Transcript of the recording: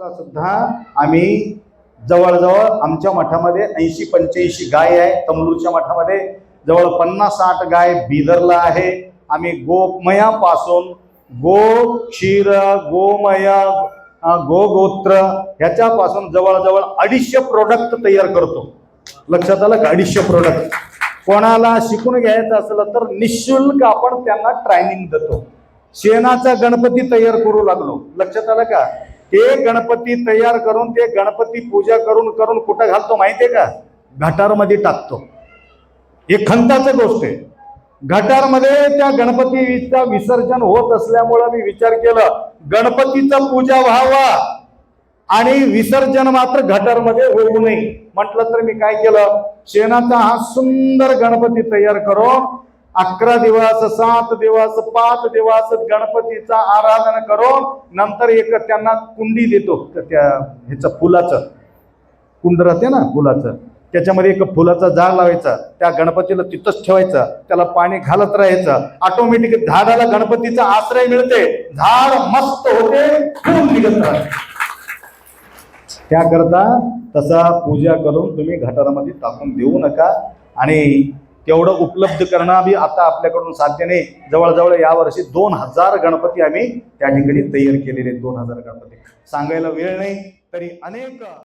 वर्षाला सुद्धा आम्ही जवळजवळ आमच्या मठामध्ये 80-85 गाय आहे. तमलूरच्या मठामध्ये जवळ 50-60 गाय बिदरला आहे. आम्ही गोमयापासून गो क्षीर, गोमय, गोगोत्र ह्याच्यापासून जवळजवळ 250 प्रोडक्ट तयार करतो. लक्षात आलं का? 250 प्रोडक्ट. कोणाला शिकून घ्यायचं असलं तर निशुल्क आपण त्यांना ट्रेनिंग देतो. शेणाचा गणपती तयार करू लागलो. लक्षात आलं का? ते गणपती तयार करून ते गणपती पूजा करून करून कुठं घालतो माहितीये का? गटारमध्ये टाकतो. हे खंताचं गोष्ट आहे. गटारमध्ये त्या गणपतीचा विसर्जन होत असल्यामुळं मी विचार केलं गणपतीचं पूजा व्हावा आणि विसर्जन मात्र गटारमध्ये होऊ नये. म्हटलं तर मी काय केलं, शेणाचा हा सुंदर गणपती तयार करून 11 दिवस, 7 दिवस, 5 दिवस गणपतीचा आराधना करून नंतर एक त्यांना कुंडी देतो. त्या ह्याचं फुलाचं कुंड राहते ना फुलाचं, त्याच्यामध्ये एक फुलाचा झाड लावायचा, त्या गणपतीला तिथंच ठेवायचं, त्याला पाणी घालत राहायचं. ऑटोमॅटिक झाडाला गणपतीचा आश्रय मिळते, झाड मस्त होते, फुल निघत राहते. त्याकरता तसा पूजा करून तुम्ही गटारामध्ये टाकून देऊ नका. आणि तेवढं उपलब्ध करणं बी आता आपल्याकडून साध्य नाही. जवळजवळ यावर्षी 2000 गणपती आम्ही त्या ठिकाणी तयार केलेले. 2000 गणपती सांगायला वेळ नाही तरी अनेक